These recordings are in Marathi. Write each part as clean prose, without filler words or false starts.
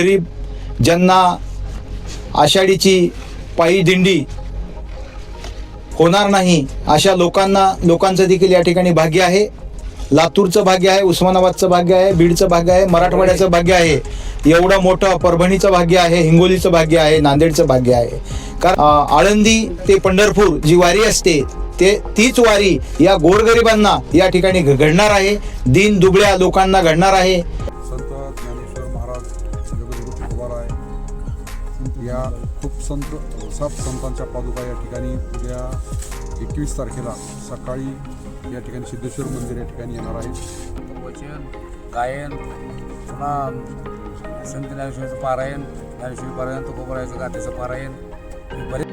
गरीब ज्यांना आषाढीची पायी दिंडी होणार नाही अशा लोकांचं देखील या ठिकाणी भाग्य आहे. लातूरचं भाग्य आहे, उस्मानाबादचं भाग्य आहे, बीडचं भाग्य आहे, मराठवाड्याचं भाग्य आहे, एवढं मोठं परभणीचं भाग्य आहे, हिंगोलीचं भाग्य आहे, नांदेडचं भाग्य आहे. कारण आळंदी ते पंढरपूर जी वारी असते तीच वारी या गोरगरिबांना या ठिकाणी घडणार आहे, दीन दुबळ्या लोकांना घडणार आहे. संत ज्ञानेश्वर महाराज जगद्गुरु तुकोबाराय या खूप संतांच्या पादुका या ठिकाणी उद्या 21 तारखेला सकाळी या ठिकाणी सिद्धेश्वर मंदिर या ठिकाणी येणार आहे. वचन गायन पुन्हा संत ज्ञानेश्वराचं पारायण, ज्ञानेश्वरी पारायण, तुकोबारायचं गाथेचं पारायण बरेच.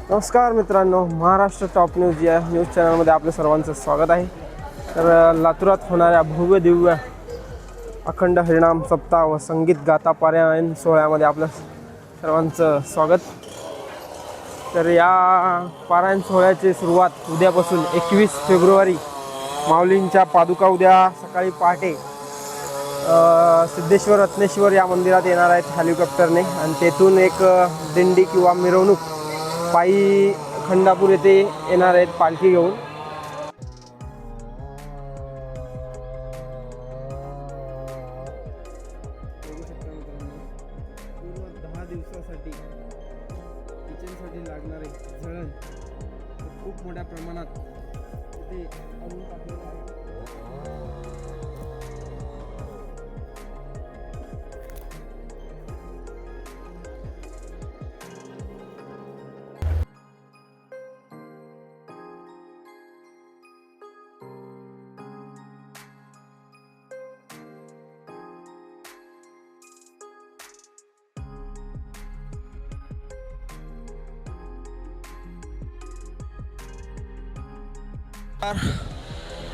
नमस्कार मित्रांनो, महाराष्ट्र टॉप न्यूज या न्यूज चॅनलमध्ये आपलं सर्वांचं स्वागत आहे. तर लातूरात होणाऱ्या भव्य दिव्य अखंड हरिनाम सप्ताह व संगीत गाथा पारायण सोहळ्यामध्ये आपलं सर्वांचं स्वागत. तर या पारायण सोहळ्याची सुरुवात उद्यापासून 21 फेब्रुवारी माऊलींच्या पादुका उद्या सकाळी पहाटे सिद्धेश्वर रत्नेश्वर या मंदिरात येणार आहेत हेलिकॉप्टरने, आणि तेथून एक दिंडी किंवा मिरवणूक पायी खंडापूर येथे येणार आहेत पालखी घेऊन. पूर्ण 10 दिवसासाठी किचनसाठी लागणारे जळण खूप मोठ्या प्रमाणात तिथे आणून टाकलेलं आहे.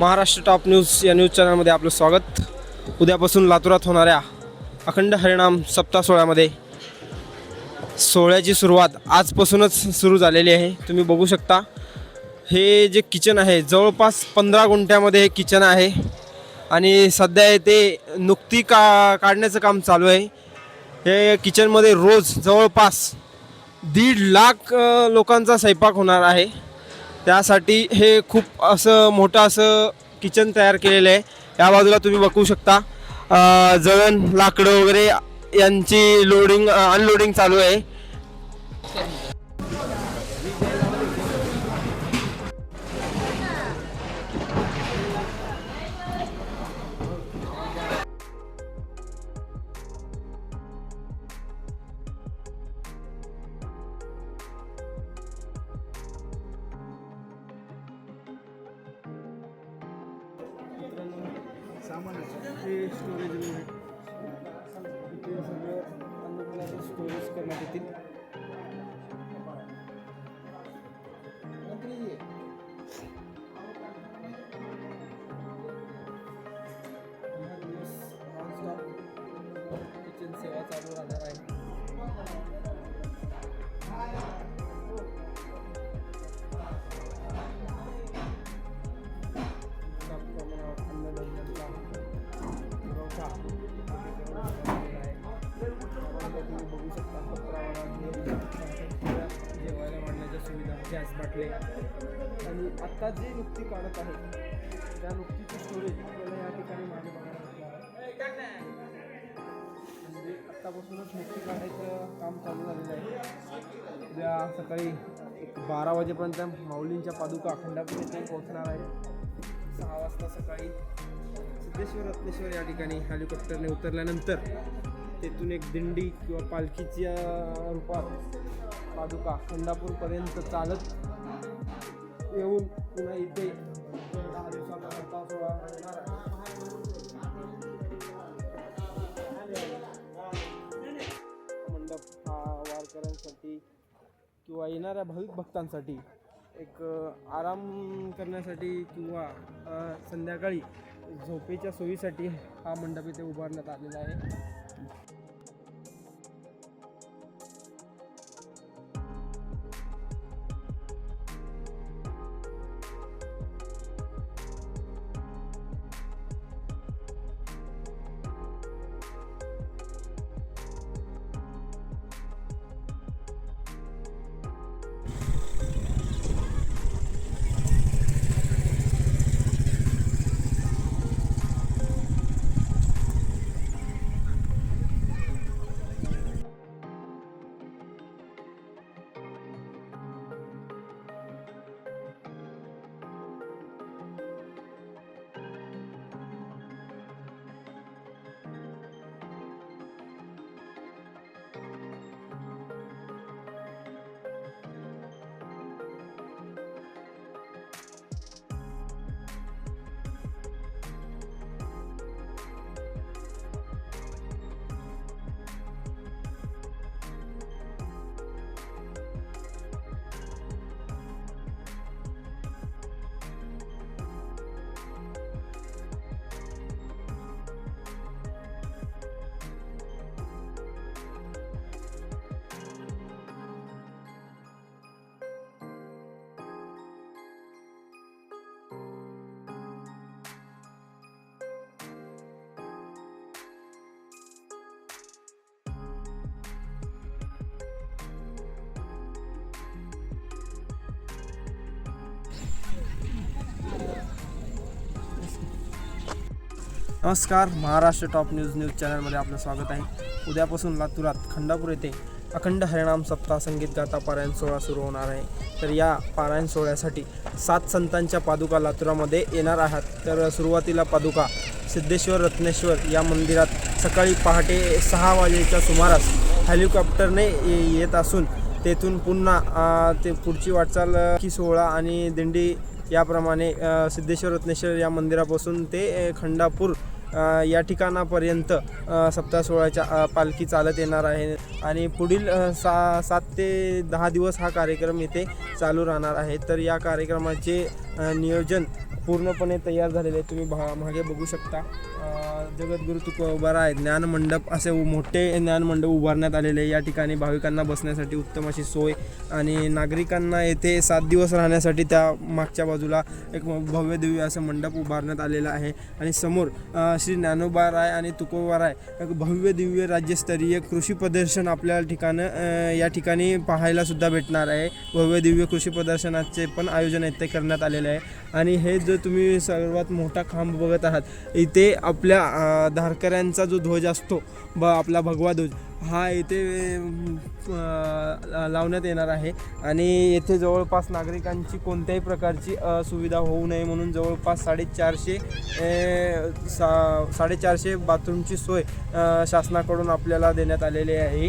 महाराष्ट्र टॉप न्यूज या न्यूज चॅनलमध्ये आपलं स्वागत. उद्यापासून लातूरात होणाऱ्या अखंड हरिनाम सप्ताह सोहळ्यामध्ये सोहळ्याची सुरुवात आजपासूनच सुरू झालेली आहे. तुम्ही बघू शकता हे जे किचन आहे जवळपास 15 गुंठ्यामध्ये हे किचन आहे, आणि सध्या ते नुकती काढण्याचं काम चालू आहे. हे किचनमध्ये रोज जवळपास 1.5 लाख लोकांचा स्वयंपाक होणार आहे. त्यासाठी हे खूप असं मोठं असं किचन तयार केलेलं आहे. या बाजूला तुम्ही बघू शकता जळण लाकडं वगैरे यांची लोडिंग अनलोडिंग चालू आहे. सामान हे स्टोरेज रूम आहे. इथे सगळं करण्यात येतील. किचन सेवा चालू राहणार आहे. तुम्ही बघू शकता जेवायला वाढण्याच्या सुविधा, गॅस बाटले आणि आत्ता जे नुकती काढत आहे त्या नुकतीची स्टोरेज आपल्याला या ठिकाणी मागे बघायला मिळणार आहे. म्हणजे आत्तापासूनच नुकती काढायचं काम चालू झालेलं आहे. उद्या सकाळी 12 वाजेपर्यंत माऊलींच्या पादुका खंडापूर येथे पोहोचणार आहे. 6 वाजता सकाळी सिद्धेश्वर रत्नेश्वर या ठिकाणी हेलिकॉप्टरने उतरल्यानंतर तेथून एक दिंडी किंवा पालखीच्या रूपात पादुका खंडापूरपर्यंत चालत येऊन पुन्हा इथे 10 दिवसाचा सप्ताह सोहळा होणार आहे. मंडप हा वारकऱ्यांसाठी किंवा येणाऱ्या भाविक भक्तांसाठी एक आराम करण्यासाठी किंवा संध्याकाळी झोपेच्या सोयीसाठी हा मंडप इथे उभारण्यात आलेला आहे. नमस्कार, महाराष्ट्र टॉप न्यूज चॅनलमध्ये आपलं स्वागत आहे. उद्यापासून लातूरात खंडापूर येथे अखंड हरिनाम सप्ताह संगीत गाथा पारायण सोहळा सुरू होणार आहे. तर या पारायण सोहळ्यासाठी 7 संतांच्या पादुका लातूरामध्ये येणार आहात. तर सुरुवातीला पादुका सिद्धेश्वर रत्नेश्वर या मंदिरात सकाळी पहाटे 6 वाजेच्या सुमारास हेलिकॉप्टरने येत असून तेथून पुन्हा ते पुढची वाटचाल की सोहळा आणि दिंडी याप्रमाणे सिद्धेश्वर रत्नेश्वर या मंदिरापासून ते खंडापूर या ठिकाणापर्यंत सप्ताह सोहळ्याच्या पालखी चालत येणार आहे आणि पुढील 7 ते 10 दिवस हा कार्यक्रम येथे चालू राहणार आहे. तर या कार्यक्रमाचे नियोजन पूर्णपणे तयार झालेले आहे. तुम्ही मागे बघू शकता जगद्गुरु तुकोबाराय आहे ज्ञानमंडप असे मोठे ज्ञानमंडप उभारण्यात आलेले. या ठिकाणी भाविकांना बसण्यासाठी उत्तम अशी सोय आणि नागरिकांना येथे 7 दिवस राहण्यासाठी त्या मागच्या बाजूला एक भव्य दिव्य असं मंडप उभारण्यात आलेला आहे. आणि समोर श्री ज्ञानोबाराय आणि तुकोबाराय एक भव्य दिव्य राज्यस्तरीय कृषी प्रदर्शन आपल्या या ठिकाणी पाहायला सुद्धा भेटणार आहे. भव्य दिव्य कृषी प्रदर्शनाचे पण आयोजन इथे करण्यात आलेले आहे. आणि हे जो तुम्ही सर्वात मोठा खांब बघत आहात इथे आपल्या धारकऱ्यांचा जो ध्वज असतो आपला भगवा ध्वज हा इथे लावण्यात येणार आहे. आणि येथे जवळपास नागरिकांची कोणत्याही प्रकारची असुविधा होऊ नये म्हणून जवळपास 450 बाथरूमची सोय शासनाकडून आपल्याला देण्यात आलेली आहे.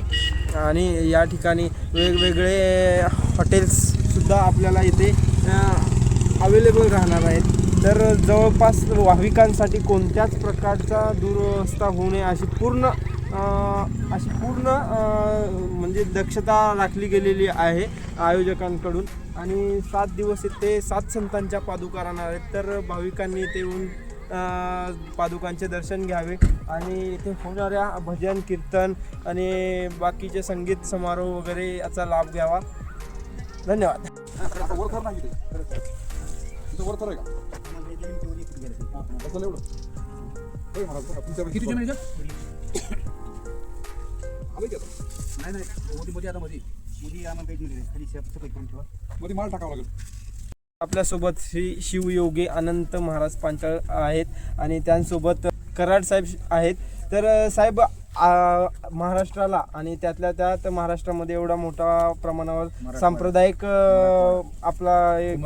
आणि या ठिकाणी वेगवेगळे हॉटेल्ससुद्धा आपल्याला इथे अवेलेबल राहणार आहेत. तर जवळपास भाविकांसाठी कोणत्याच प्रकारचा दुरवस्था होऊ नये अशी पूर्ण अशी पूर्ण म्हणजे दक्षता राखली गेलेली आहे आयोजकांकडून. आणि 7 दिवस इथे 7 संतांच्या पादुका राहणार आहेत. तर भाविकांनी इथे येऊन पादुकांचे दर्शन घ्यावे आणि इथे होणाऱ्या भजन कीर्तन आणि बाकीचे संगीत समारोह वगैरे याचा लाभ घ्यावा. धन्यवाद. वरथर नाही तिथं वरथर आहे का? एवढं होय महाराज. किती जण आहे मध्ये माल टाकावा लागेल. आपल्यासोबत श्री शिवयोगी अनंत महाराज पांचाळ आहेत आणि त्यांसोबत कराड साहेब आहेत. तर साहेब, महाराष्ट्राला आणि त्यातल्या त्यात महाराष्ट्रामध्ये एवढा मोठा प्रमाणावर सांप्रदायिक आपला एक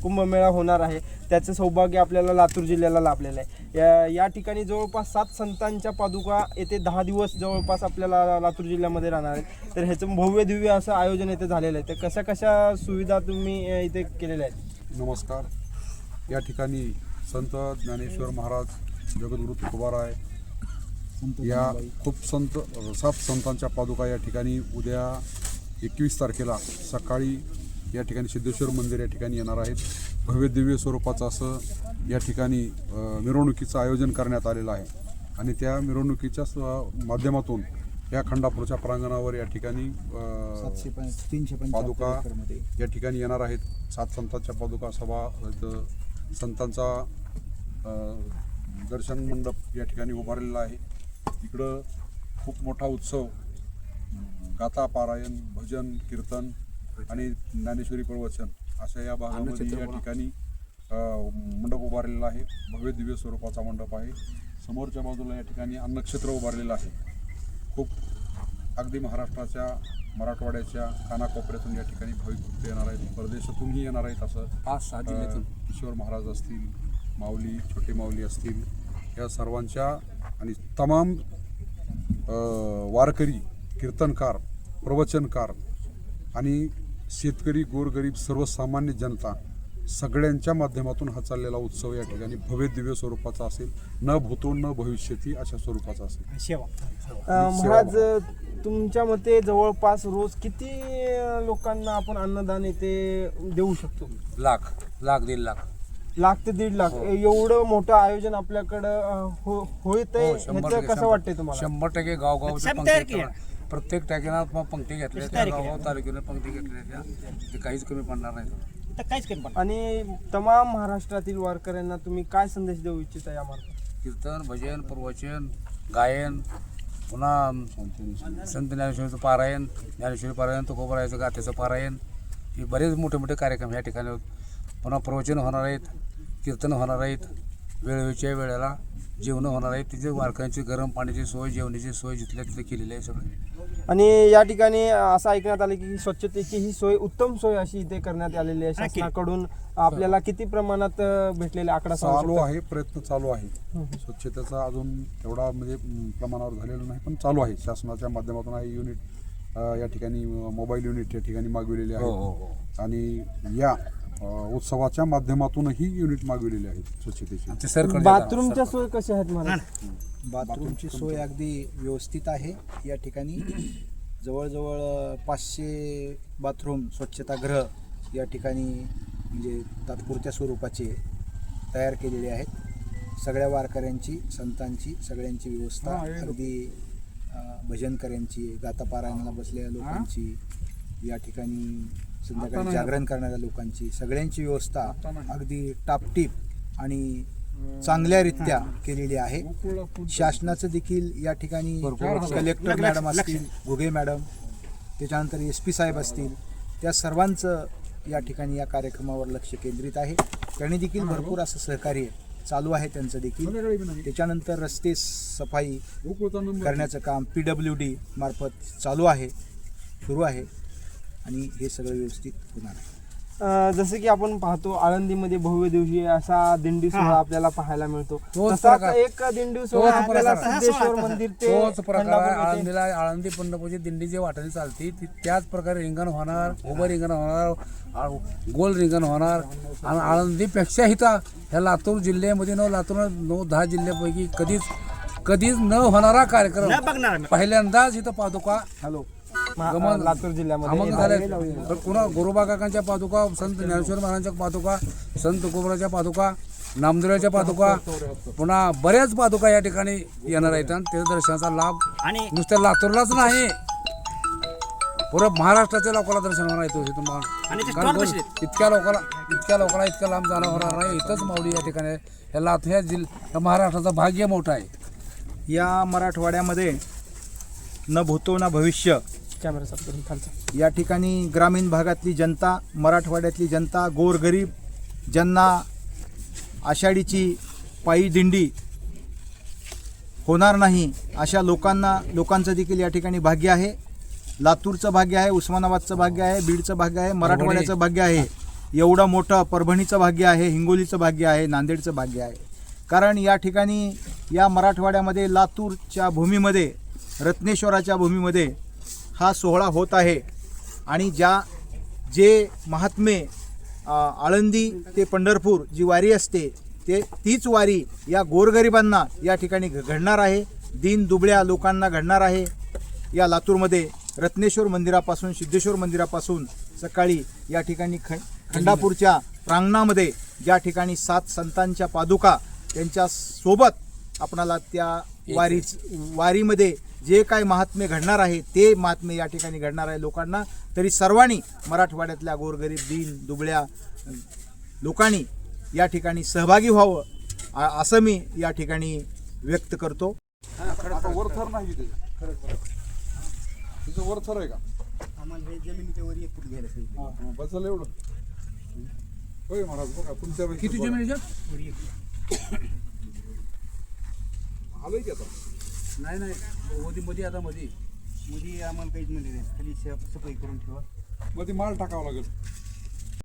कुंभमेळा होणार आहे. त्याचं सौभाग्य आपल्याला लातूर जिल्ह्याला लाभलेलं आहे. या ठिकाणी जवळपास 7 संतांच्या पादुका येथे 10 दिवस जवळपास आपल्याला लातूर जिल्ह्यामध्ये राहणार आहेत. तर ह्याचं भव्य दिव्य असं आयोजन इथे झालेलं आहे. तर कशा कशा सुविधा तुम्ही इथे केलेल्या आहेत? नमस्कार. या ठिकाणी संत ज्ञानेश्वर महाराज जगद्गुरु तुकोबाराय या खूप 7 संतांच्या पादुका या ठिकाणी उद्या 21 तारखेला सकाळी या ठिकाणी सिद्धेश्वर मंदिर या ठिकाणी येणार आहेत. भव्य दिव्य स्वरूपाचं असं या ठिकाणी मिरवणुकीचं आयोजन करण्यात आलेलं आहे आणि त्या मिरवणुकीच्या माध्यमातून या खंडापूरच्या प्रांगणावर या ठिकाणी पादुका या ठिकाणी येणार आहेत. 7 संतांच्या पादुका सभा संतांचा दर्शन मंडप या ठिकाणी उभारलेला आहे. इकडं खूप मोठा उत्सव, गाथा पारायण, भजन कीर्तन आणि ज्ञानेश्वरी प्रवचन अशा या भागामध्ये या ठिकाणी मंडप उभारलेला आहे. भव्य दिव्य स्वरूपाचा मंडप आहे. समोरच्या बाजूला या ठिकाणी अन्नक्षेत्र उभारलेलं आहे. खूप अगदी महाराष्ट्राच्या, मराठवाड्याच्या कानाकोपऱ्यातून या ठिकाणी भाविक भक्त येणार आहेत. परदेशातूनही येणार आहेत. असं 5-6 जिल्ह्यातून किशोर महाराज असतील, माऊली, छोटे माऊली असतील, या सर्वांच्या आणि तमाम वारकरी, कीर्तनकार, प्रवचनकार आणि शेतकरी, गोरगरीब, सर्वसामान्य जनता सगळ्यांच्या माध्यमातून हा चाललेला उत्सव या ठिकाणी भव्य दिव्य स्वरूपाचा असेल. न भूतो न भविष्यती अशा स्वरूपाचा असेल. महाराज, तुमच्या मते जवळपास रोज किती लोकांना आपण अन्नदान इथे देऊ शकतो? लाख 1.5 लाख. लाख ते 1.5 लाख एवढं मोठं आयोजन आपल्याकडं होतंय. ह्याचं कसं वाटतंय तुम्हाला? 100% गावगावच्या पंक्ती, प्रत्येक टाकीला पंक्ती घेतल्या, त्या गावगाव तालुक्याला पंक्ती घेतल्या, ते काहीच कमी पडणार नाही. आणि तमाम महाराष्ट्रातील वारकऱ्यांना तुम्ही काय संदेश देऊ इच्छिता यामार्फत? कीर्तन, भजन, प्रवचन, गायन, पुन्हा संत ज्ञानेश्वरीचं पारायण, ज्ञानेश्वरी पारायण, तुकोबारायचं गाथेचं पारायण, हे बरेच मोठे मोठे कार्यक्रम या ठिकाणी. पुन्हा प्रवचन होणार आहेत, कीर्तन होणार आहेत, वेळेच्या वेळेला जेवणं होणार आहेत. तिथे वारकऱ्यांची गरम पाण्याची सोय, जेवणाची सोय जिथल्या तिथे केलेली आहे सगळं. आणि या ठिकाणी असं ऐकण्यात आलं की स्वच्छतेची ही सोय, उत्तम सोय अशी इथे करण्यात आलेली आहे शासनाकडून. आपल्याला किती प्रमाणात भेटलेला आकडा चालू आहे? प्रयत्न चालू आहे. स्वच्छतेचा अजून तेवढा म्हणजे प्रमाणावर झालेला नाही, पण चालू आहे. शासनाच्या माध्यमातून आहे युनिट या ठिकाणी, मोबाईल युनिट या ठिकाणी मागविलेले आहे आणि या उत्सवाच्या माध्यमातूनही युनिट मागविलेले आहेत स्वच्छतेची. बाथरूमच्या सोय कशा आहेत मला? बाथरूमची सोय अगदी व्यवस्थित आहे. या ठिकाणी जवळजवळ 500 बाथरूम स्वच्छतागृह या ठिकाणी म्हणजे तात्पुरत्या स्वरूपाचे तयार केलेले आहेत. सगळ्या वारकऱ्यांची, संतांची, सगळ्यांची व्यवस्था, अगदी भजनकऱ्यांची, गातापारायणाला बसलेल्या लोकांची, या ठिकाणी संध्याकाळी जागरण करणाऱ्या लोकांची, सगळ्यांची व्यवस्था अगदी टापटीप आणि चांगल्यारीत्या केलेली आहे. शासनाचं देखील या ठिकाणी कलेक्टर मॅडम असतील, घुगे मॅडम, त्याच्यानंतर SP साहेब असतील, त्या सर्वांचं या ठिकाणी या कार्यक्रमावर लक्ष केंद्रित आहे. त्यांनी देखील भरपूर असं सहकार्य चालू आहे त्यांचं देखील. त्याच्यानंतर रस्ते सफाई करण्याचं काम PWD मार्फत चालू आहे, सुरू आहे आणि हे सगळं व्यवस्थित होणार आहे. जसं की आपण पाहतो आळंदीमध्ये भव्य दिवशी असा दिंडी सोहळा आपल्याला पाहायला मिळतो. तसाच एक दिंडी सोहळा आपल्याला सिद्धेश्वर मंदिर ते आळंदीला, आळंदी पंढरपूरची दिंडी जे वाटेने चालते त्याच प्रकारे रिंगण होणार, उभं रिंगण होणार, गोल रिंगण होणार. आणि आळंदीपेक्षा इथं ह्या लातूर जिल्ह्यामध्ये लातूर 9-10 जिल्ह्यापैकी कधीच कधीच न होणारा कार्यक्रम पहिल्यांदाच इथं पादुका लातूर जिल्ह्यामध्ये अमंग झाल्या. तर पुन्हा गोरोबा काकांच्या पादुका, संत ज्ञानेश्वर महाराजांच्या पादुका, संत तुकोबराच्या पादुका, नामदेवाच्या पादुका, पुन्हा बऱ्याच पादुका या ठिकाणी येणार आहेत आणि त्याच्या दर्शनाचा लाभ आणि नुसत्या लातूरलाच नाही, पुरं महाराष्ट्राच्या लोकांना दर्शन होणार आहे आणि ते तुम्हाला. स्टॉल बसलेत. इतक्या लोकांना इतक्या लांब जाणं होणार नाही. इथंच माऊली या ठिकाणी आहे. या लातूर या जिल्हा महाराष्ट्राचं भाग्य मोठं आहे. या मराठवाड्यामध्ये न भूतो ना भविष्य कॅमेरा चालू करून खालचा. या ठिकाणी ग्रामीण भागातली जनता, मराठवाड्यातली जनता, गोरगरीब ज्यांना आषाढीची पायी दिंडी होणार नाही अशा लोकांचं देखील या ठिकाणी भाग्य आहे. लातूरचं भाग्य आहे, उस्मानाबादचं भाग्य आहे, बीडचं भाग्य आहे, मराठवाड्याचं भाग्य आहे, एवढं मोठं परभणीचं भाग्य आहे, हिंगोलीचं भाग्य आहे, नांदेडचं भाग्य आहे. कारण या ठिकाणी या मराठवाड्यामध्ये लातूरच्या भूमीमध्ये, रत्नेश्वराच्या भूमीमध्ये हा सोहळा होत आहे. आणि जे महात्मे आळंदी ते पंढरपूर जी वारी असते तीच वारी या गोरगरिबांना या ठिकाणी घडणार आहे, दीन दुबळ्या लोकांना घडणार आहे. या लातूरमध्ये रत्नेश्वर मंदिरापासून, सिद्धेश्वर मंदिरापासून सकाळी या ठिकाणी खंडापूरच्या प्रांगणामध्ये ज्या ठिकाणी 7 संतांच्या पादुका त्यांच्या सोबत आपणाला त्या वारीमध्ये जे काय महात्म्य घडणार आहे ते महात्म्य या ठिकाणी घडणार आहे लोकांना. तरी सर्वांनी मराठवाड्यातल्या गोरगरीब दीन दुबळ्या लोकांनी या ठिकाणी सहभागी व्हावं असं मी या ठिकाणी व्यक्त करतो. आता वरथर नाही तिचं वरथर आहे का? आम्हाला हे जमिनीच्या वर 1 फूट घ्यायला पाहिजे. बसल एवढं होय महाराज. बघा तुमच्या किती जमिनीच्या? आलोय की आता नाही मध्ये आता मध्ये मध्ये आम्हाला काहीच म्हणजे नाही, खाली सफाई करून ठेवा. मध्ये माल टाकावा लागेल.